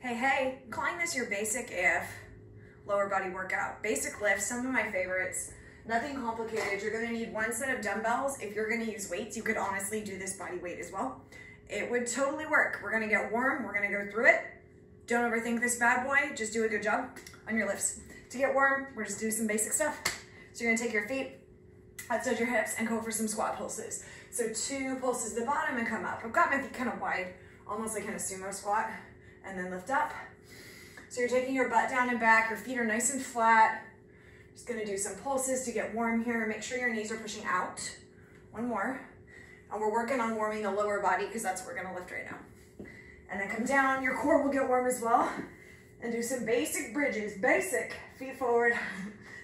Hey, calling this your basic AF lower body workout. Basic lifts, some of my favorites. Nothing complicated. You're gonna need one set of dumbbells. If you're gonna use weights, you could honestly do this body weight as well. It would totally work. We're gonna get warm, we're gonna go through it. Don't overthink this bad boy, just do a good job on your lifts. To get warm, we're just doing some basic stuff. So you're gonna take your feet, outside your hips, and go for some squat pulses. So 2 pulses to the bottom and come up. I've got my feet kind of wide, almost like in a sumo squat, and then lift up. So you're taking your butt down and back, your feet are nice and flat. Just gonna do some pulses to get warm here. Make sure your knees are pushing out. One more. And we're working on warming the lower body because that's what we're gonna lift right now. And then come down, your core will get warm as well. And do some basic bridges, basic. Feet forward,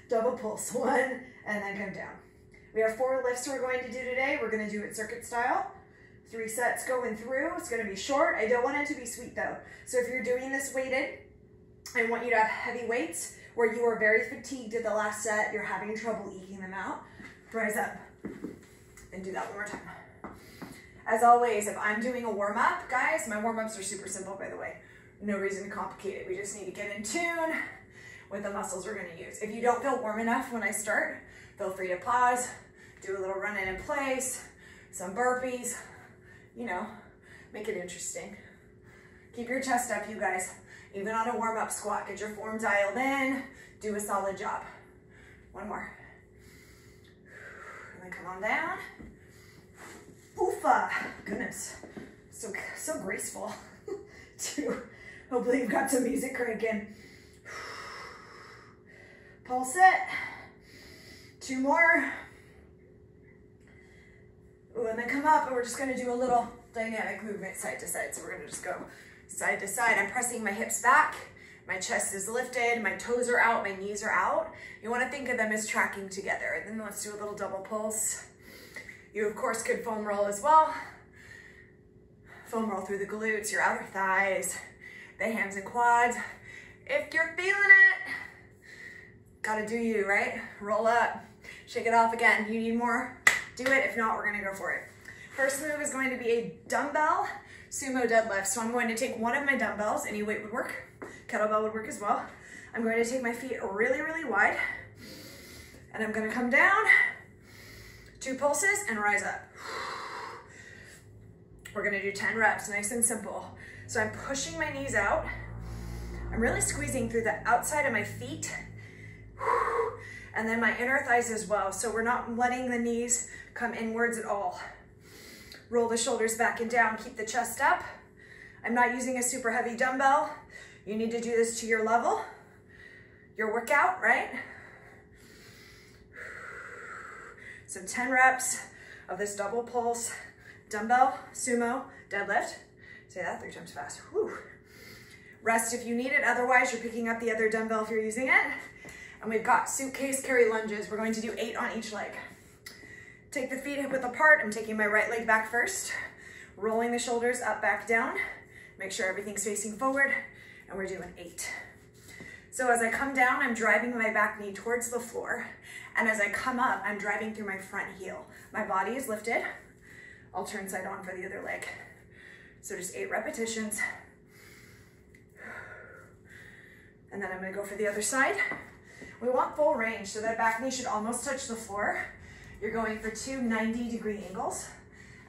double pulse, 1, and then come down. We have 4 lifts we're going to do today. We're gonna do it circuit style. 3 sets going through. It's gonna be short. I don't want it to be sweet though. So if you're doing this weighted, I want you to have heavy weights where you are very fatigued at the last set, you're having trouble eking them out. Rise up and do that one more time. As always, if I'm doing a warm-up, guys, my warm-ups are super simple, by the way. No reason to complicate it. We just need to get in tune with the muscles we're gonna use. If you don't feel warm enough when I start, feel free to pause, do a little run in place, some burpees, you know, make it interesting. Keep your chest up, you guys. Even on a warm-up squat, get your form dialed in, do a solid job. One more. And then come on down. Oofa, goodness, so graceful. 2, hopefully you've got some music cranking. Pulse it. 2 more. Ooh, and then come up, and we're just gonna do a little dynamic movement side to side. So we're gonna just go side to side. I'm pressing my hips back, my chest is lifted, my toes are out, my knees are out. You wanna think of them as tracking together. And then let's do a little double pulse. You of course could foam roll as well. Foam roll through the glutes, your outer thighs, the hams and quads. If you're feeling it, gotta do you, right? Roll up, shake it off again. You need more, do it. If not, we're gonna go for it. First move is going to be a dumbbell sumo deadlift. So I'm going to take one of my dumbbells, any weight would work, kettlebell would work as well. I'm going to take my feet really, really wide, and I'm gonna come down, 2 pulses, and rise up. We're gonna do 10 reps, nice and simple. So I'm pushing my knees out. I'm really squeezing through the outside of my feet, and then my inner thighs as well. So we're not letting the knees come inwards at all. Roll the shoulders back and down, keep the chest up. I'm not using a super heavy dumbbell. You need to do this to your level, your workout, right? So 10 reps of this double pulse dumbbell sumo deadlift. Say that 3 times fast. Whew. Rest if you need it, otherwise you're picking up the other dumbbell if you're using it. And we've got suitcase carry lunges. We're going to do 8 on each leg. Take the feet hip width apart. I'm taking my right leg back first. Rolling the shoulders up, back, down. Make sure everything's facing forward. And we're doing 8. So as I come down, I'm driving my back knee towards the floor. And as I come up, I'm driving through my front heel. My body is lifted. I'll turn side on for the other leg. So just 8 repetitions. And then I'm gonna go for the other side. We want full range, so that back knee should almost touch the floor. You're going for 2 90-degree angles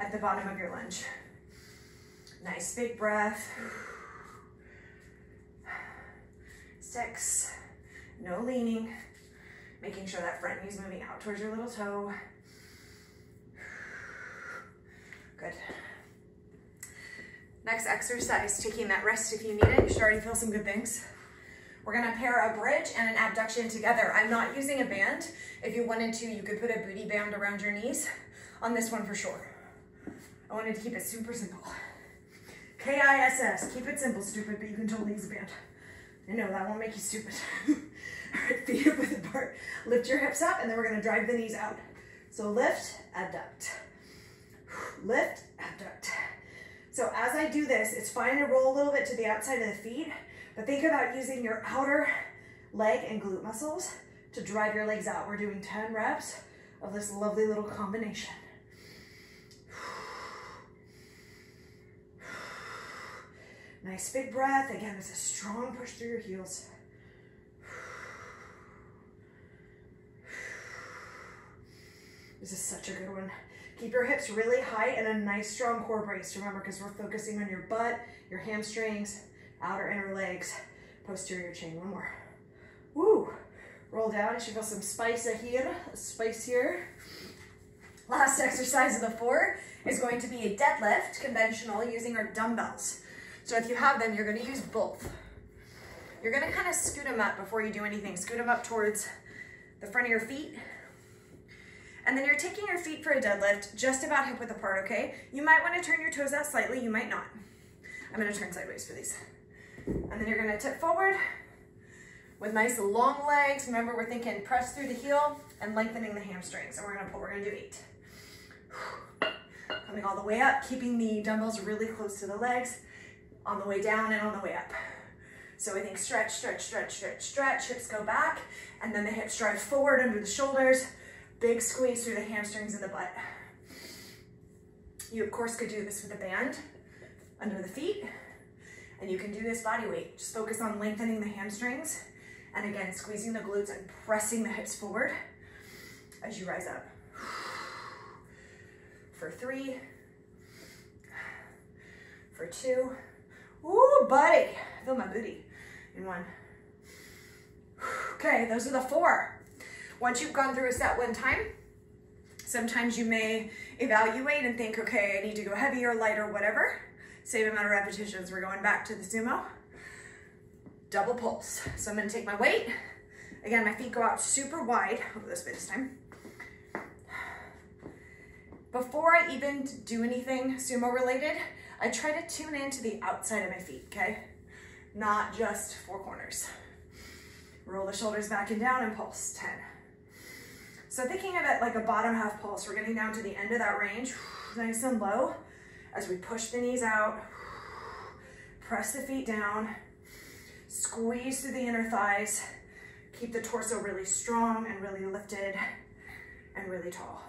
at the bottom of your lunge. Nice big breath. 6, no leaning. Making sure that front knee is moving out towards your little toe. Good. Next exercise, taking that rest if you need it. You should already feel some good things. We're gonna pair a bridge and an abduction together. I'm not using a band. If you wanted to, you could put a booty band around your knees on this one for sure. I wanted to keep it super simple. KISS, keep it simple, stupid, but you can totally use a band. I know, that won't make you stupid. All right, feet hip width apart. Lift your hips up, and then we're gonna drive the knees out. So lift, abduct. Lift, abduct. So as I do this, it's fine to roll a little bit to the outside of the feet, but think about using your outer leg and glute muscles to drive your legs out. We're doing 10 reps of this lovely little combination. Nice big breath. Again, it's a strong push through your heels. This is such a good one. Keep your hips really high and a nice strong core brace. Remember, because we're focusing on your butt, your hamstrings, outer inner legs, posterior chain. One more. Woo. Roll down. You should feel some spice here. Spice here. Last exercise of the 4 is going to be a deadlift, conventional, using our dumbbells. So if you have them, you're going to use both. You're going to kind of scoot them up before you do anything. Scoot them up towards the front of your feet. And then you're taking your feet for a deadlift, just about hip width apart, okay? You might want to turn your toes out slightly, you might not. I'm going to turn sideways for these. And then you're going to tip forward with nice long legs. Remember, we're thinking press through the heel and lengthening the hamstrings. And we're going to do 8. Coming all the way up, keeping the dumbbells really close to the legs, on the way down and on the way up. So we think stretch, stretch, stretch, stretch, stretch, hips go back, and then the hips drive forward under the shoulders, big squeeze through the hamstrings and the butt. You, of course, could do this with a band under the feet, and you can do this body weight. Just focus on lengthening the hamstrings, and again, squeezing the glutes and pressing the hips forward as you rise up. For 3, for 2, ooh, buddy, I feel my booty, in 1. Okay, those are the 4. Once you've gone through a set one time, sometimes you may evaluate and think, okay, I need to go heavier, lighter, whatever. Same amount of repetitions. We're going back to the sumo. Double pulse. So I'm going to take my weight. Again, my feet go out super wide. I'll go this way this time. Before I even do anything sumo related, I try to tune into the outside of my feet, okay? Not just 4 corners. Roll the shoulders back and down and pulse. 10. So thinking of it like a bottom half pulse, we're getting down to the end of that range, nice and low, as we push the knees out, press the feet down, squeeze through the inner thighs, keep the torso really strong and really lifted and really tall.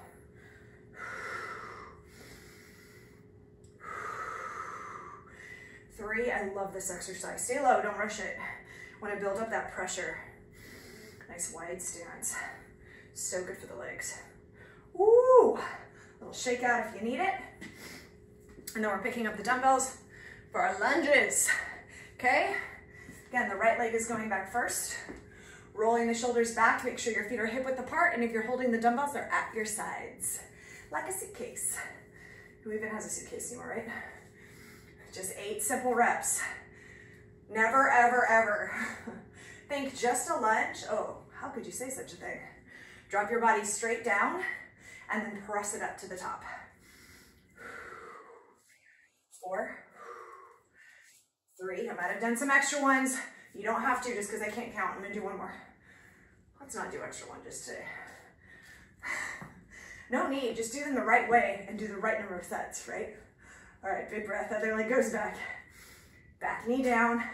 3, I love this exercise. Stay low, don't rush it. Want to build up that pressure. Nice wide stance. So good for the legs. Woo! Little shake out if you need it. And then we're picking up the dumbbells for our lunges. Okay? Again, the right leg is going back first. Rolling the shoulders back. Make sure your feet are hip width apart. And if you're holding the dumbbells, they're at your sides. Like a suitcase. Who even has a suitcase anymore, right? Just 8 simple reps. Never, ever, ever. Think just a lunge. Oh, how could you say such a thing? Drop your body straight down and then press it up to the top. 4, 3. I might have done some extra ones. You don't have to just because I can't count. I'm gonna do 1 more. Let's not do extra lunges today. No need, just do them the right way and do the right number of sets, right? All right, big breath, other leg goes back. Back knee down,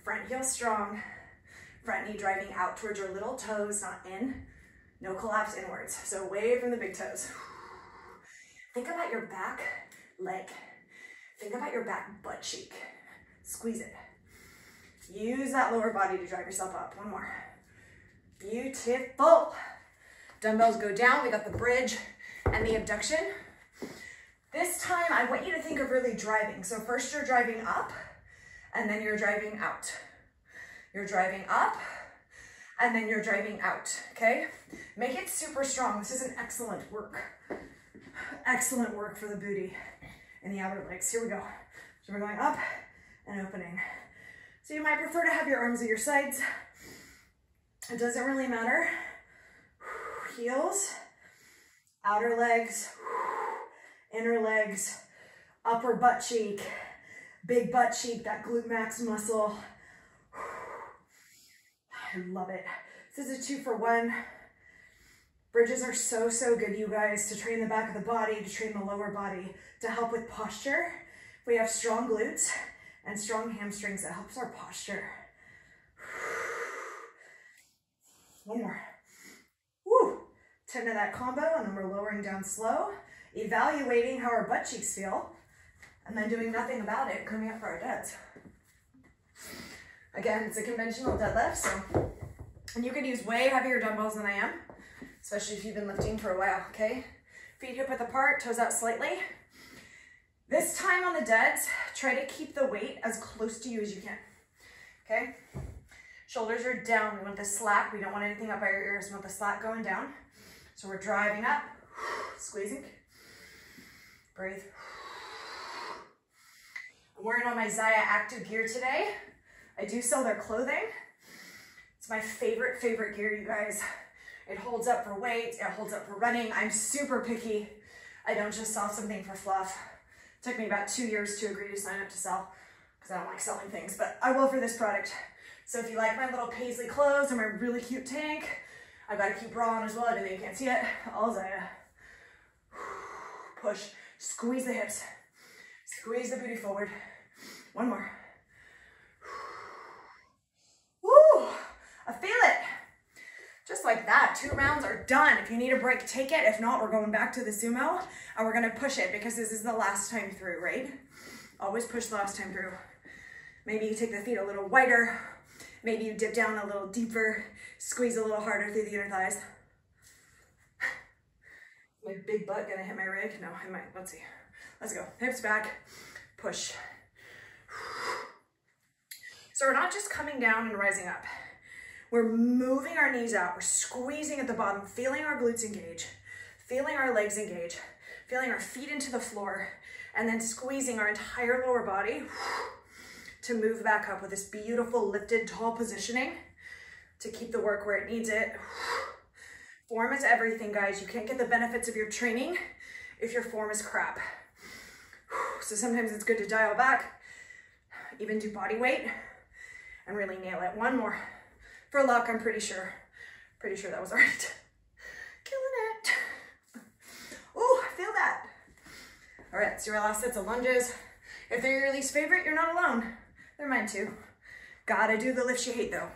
front heel strong, front knee driving out towards your little toes, not in. No collapse inwards, so away from the big toes. Think about your back leg. Think about your back butt cheek. Squeeze it. Use that lower body to drive yourself up. 1 more. Beautiful. Dumbbells go down. We got the bridge and the abduction. This time, I want you to think of really driving. So first you're driving up, and then you're driving out. You're driving up, and then you're driving out, okay? Make it super strong. This is an excellent work. Excellent work for the booty and the outer legs. Here we go. So we're going up and opening. So you might prefer to have your arms at your sides. It doesn't really matter. Heels, outer legs, inner legs, upper butt cheek, big butt cheek, that glute max muscle. I love it. This is a 2 for 1. Bridges are so, so good, you guys, to train the back of the body, to train the lower body, to help with posture. We have strong glutes and strong hamstrings. That helps our posture. 1 more. Woo! 10 to that combo, and then we're lowering down slow, evaluating how our butt cheeks feel, and then doing nothing about it, coming up for our deads. Again, it's a conventional deadlift, so, and you can use way heavier dumbbells than I am, especially if you've been lifting for a while, okay? Feet hip width apart, toes out slightly. This time on the deads, try to keep the weight as close to you as you can, okay? Shoulders are down. We want the slack. We don't want anything up by your ears. We want the slack going down. So we're driving up, squeezing, breathe. I'm wearing on my Zaya Active gear today. I do sell their clothing. It's my favorite gear, you guys. It holds up for weights. It holds up for running. I'm super picky. I don't just sell something for fluff. It took me about 2 years to agree to sign up to sell because I don't like selling things, but I will for this product. So if you like my little paisley clothes or my really cute tank, I've got a cute bra on as well. I know you can't see it. All Zaya. Push. Squeeze the hips. Squeeze the booty forward. One more. Woo! I feel it. Just like that. 2 rounds are done. If you need a break, take it. If not, we're going back to the sumo and we're going to push it because this is the last time through, right? Always push the last time through. Maybe you take the feet a little wider. Maybe you dip down a little deeper, squeeze a little harder through the inner thighs. My big butt gonna hit my rig? No, it might. Let's see. Let's go. Hips back, push. So we're not just coming down and rising up. We're moving our knees out. We're squeezing at the bottom, feeling our glutes engage, feeling our legs engage, feeling our feet into the floor, and then squeezing our entire lower body to move back up with this beautiful lifted tall positioning to keep the work where it needs it. Form is everything, guys. You can't get the benefits of your training if your form is crap. So sometimes it's good to dial back, even do body weight, and really nail it. One more. For luck, I'm pretty sure that was all right. Killing it. Ooh, I feel that. All right, let's do our last sets of lunges. If they're your least favorite, you're not alone. They're mine too. Gotta do the lifts you hate though.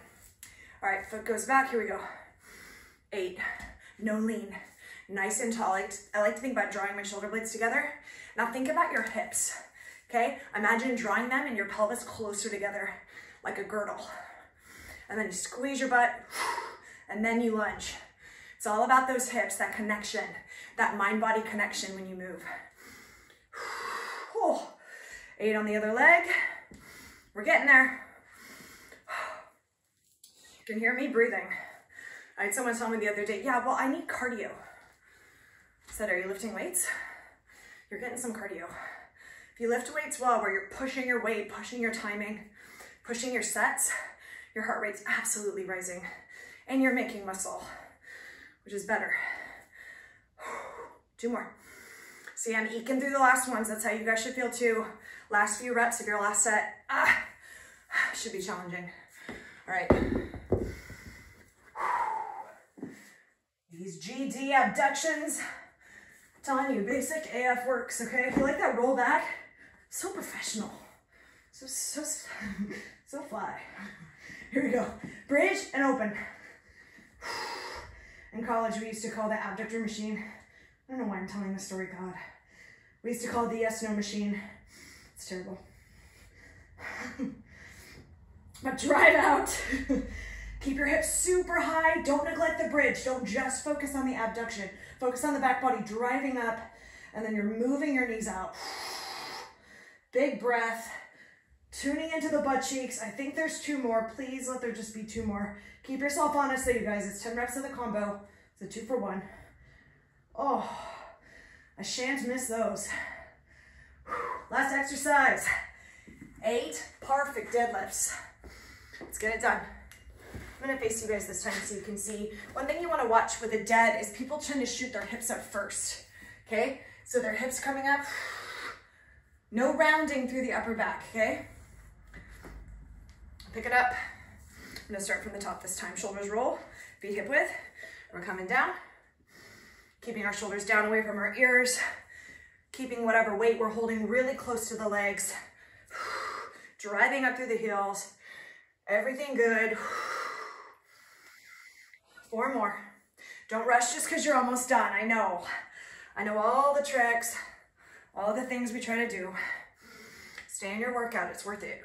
All right, foot goes back, here we go. 8, no lean, nice and tall. I like to think about drawing my shoulder blades together. Now think about your hips, okay? Imagine drawing them and your pelvis closer together like a girdle. And then you squeeze your butt and then you lunge. It's all about those hips, that connection, that mind-body connection when you move. 8 on the other leg. We're getting there. You can hear me breathing. I had someone tell me the other day, yeah, well, I need cardio. I said, are you lifting weights? You're getting some cardio. If you lift weights well, where you're pushing your weight, pushing your timing, pushing your sets, your heart rate's absolutely rising. And you're making muscle, which is better. 2 more. See, I'm eking through the last ones. That's how you guys should feel too. Last few reps of your last set. Should be challenging. All right. These GD abductions. I'm telling you, basic AF works, okay? If you like that roll back, so professional. So fly. Here we go. Bridge and open. In college, we used to call the abductor machine. I don't know why I'm telling this story, God. We used to call it the yes-no machine. It's terrible. But drive out. Keep your hips super high. Don't neglect the bridge. Don't just focus on the abduction. Focus on the back body driving up, and then you're moving your knees out. Big breath. Tuning into the butt cheeks. I think there's 2 more. Please let there just be 2 more. Keep yourself honest, though, you guys. It's 10 reps of the combo. It's a 2 for 1. Oh, I shan't miss those. Last exercise. 8 perfect deadlifts. Let's get it done. I'm gonna face you guys this time so you can see. One thing you wanna watch with a dead is people tend to shoot their hips up first, okay? So their hips coming up, no rounding through the upper back, okay? Pick it up. I'm gonna start from the top this time. Shoulders roll, feet hip width. We're coming down, keeping our shoulders down away from our ears, keeping whatever weight we're holding really close to the legs, driving up through the heels. Everything good. 4 more. Don't rush just because you're almost done. I know all the tricks, all the things we try to do. Stay in your workout, it's worth it.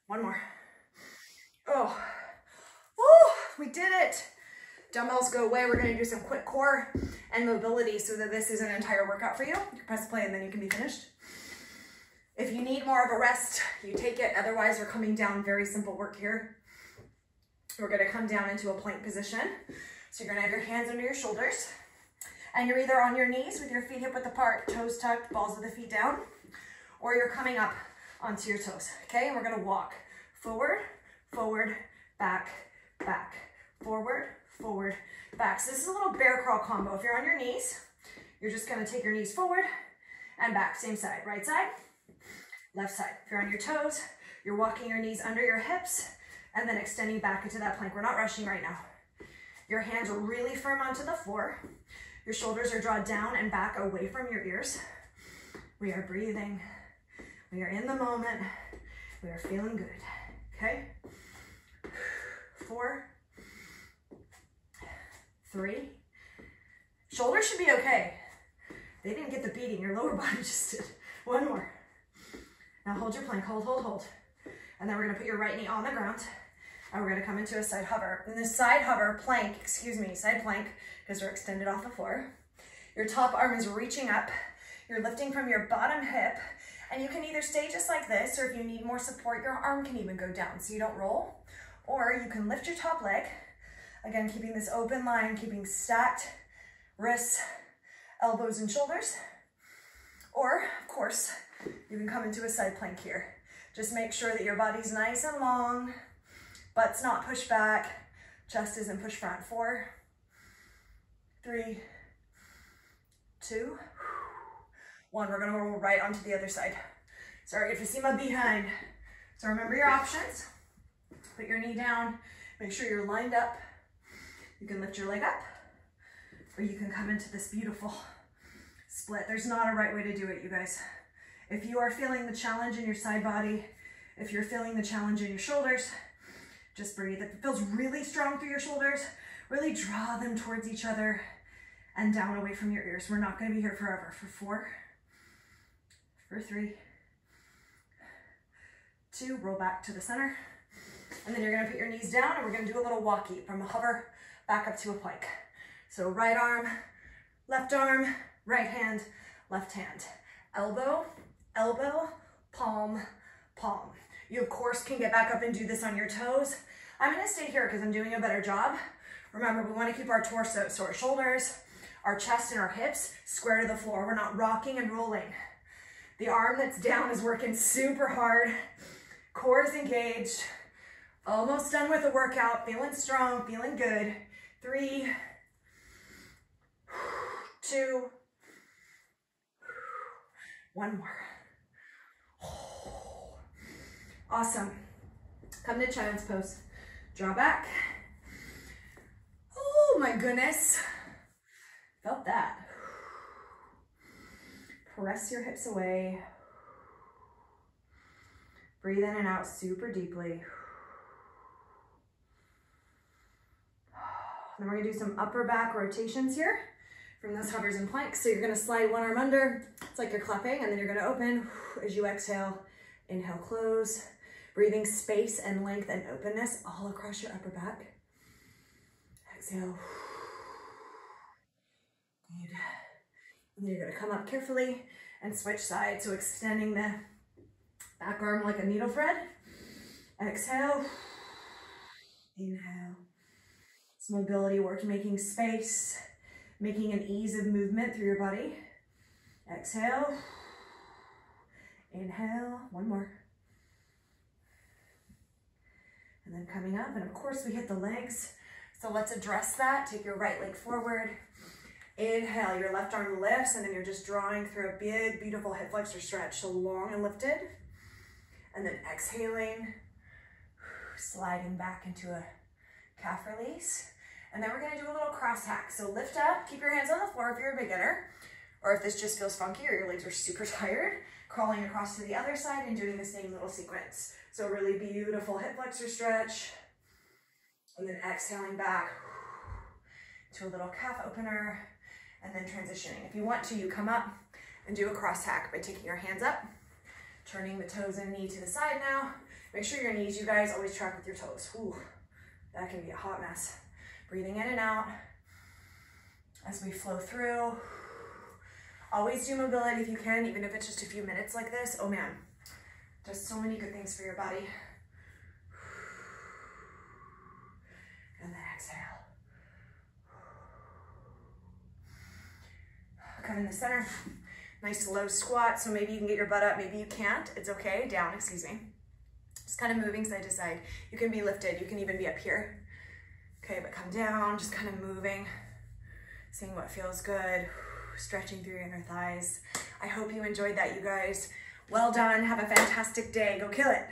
One more. Oh, woo, we did it. Dumbbells go away. We're gonna do some quick core and mobility so that this is an entire workout for you. You can press play and then you can be finished. If you need more of a rest, you take it. Otherwise, we're coming down. Very simple work here. We're gonna come down into a plank position. So you're gonna have your hands under your shoulders and you're either on your knees with your feet hip width apart, toes tucked, balls of the feet down, or you're coming up onto your toes, okay? And we're gonna walk forward, forward, back, back, forward, forward, back. So this is a little bear crawl combo. If you're on your knees, you're just gonna take your knees forward and back, same side, right side, left side. If you're on your toes, you're walking your knees under your hips and then extending back into that plank. We're not rushing right now. Your hands are really firm onto the floor. Your shoulders are drawn down and back away from your ears. We are breathing. We are in the moment. We are feeling good, okay? 4, 3. Shoulders should be okay. They didn't get the beating, your lower body just did. 1 more. Now hold your plank, hold, hold, hold. And then we're gonna put your right knee on the ground and we're gonna come into a side hover. In this side hover, plank, side plank, because we're extended off the floor. Your top arm is reaching up. You're lifting from your bottom hip, and you can either stay just like this, or if you need more support, your arm can even go down so you don't roll, or you can lift your top leg. Again, keeping this open line, keeping stacked wrists, elbows, and shoulders. Or, of course, you can come into a side plank here. Just make sure that your body's nice and long, butt's not pushed back, chest isn't pushed front. 4, 3, 2, 1. We're gonna roll right onto the other side. Sorry if you see my behind. So remember your options. Put your knee down, make sure you're lined up. You can lift your leg up, or you can come into this beautiful split. There's not a right way to do it, you guys. If you are feeling the challenge in your side body, if you're feeling the challenge in your shoulders, just breathe. If it feels really strong through your shoulders, really draw them towards each other and down away from your ears. We're not gonna be here forever. For 4, for 3, 2, roll back to the center. And then you're gonna put your knees down and we're gonna do a little walkie from a hover back up to a plank. So right arm, right hand, left hand. Elbow, elbow, palm, palm. You of course can get back up and do this on your toes. I'm gonna stay here because I'm doing a better job. Remember, we wanna keep our torso, so our shoulders, our chest, and our hips square to the floor. We're not rocking and rolling. The arm that's down is working super hard. Core is engaged. Almost done with the workout. Feeling strong, feeling good. 3, 2, 1 more. Awesome. Come to child's pose. Draw back. Oh my goodness. Felt that. Press your hips away. Breathe in and out super deeply. Then we're gonna do some upper back rotations here from those hovers and planks. So you're gonna slide one arm under. It's like you're clapping, and then you're gonna open as you exhale. Inhale, close. Breathing space and length and openness all across your upper back. Exhale. Good. And then you're gonna come up carefully and switch sides. So extending the back arm like a needle thread. Exhale. Inhale. It's mobility work, making space, making an ease of movement through your body. Exhale. Inhale. 1 more. And then coming up, and of course we hit the legs. So let's address that. Take your right leg forward. Inhale, your left arm lifts, and then you're just drawing through a big, beautiful hip flexor stretch. So long and lifted. And then exhaling, sliding back into a calf release. And then we're gonna do a little cross hack. So lift up, keep your hands on the floor if you're a beginner, or if this just feels funky or your legs are super tired, crawling across to the other side and doing the same little sequence. So really beautiful hip flexor stretch. And then exhaling back to a little calf opener, and then transitioning. If you want to, you come up and do a cross hack by taking your hands up Turning the toes and knee to the side now. Make sure your knees, you guys, always track with your toes. Ooh, that can be a hot mess. Breathing in and out as we flow through. Always do mobility if you can, even if it's just a few minutes like this. Oh man, just so many good things for your body. And then exhale. Come in the center. Nice low squat, so maybe you can get your butt up, maybe you can't. It's okay. Down, excuse me. Just kind of moving side to side. You can be lifted, you can even be up here. Okay, but come down, just kind of moving, seeing what feels good, stretching through your inner thighs. I hope you enjoyed that, you guys. Well done. Have a fantastic day. Go kill it.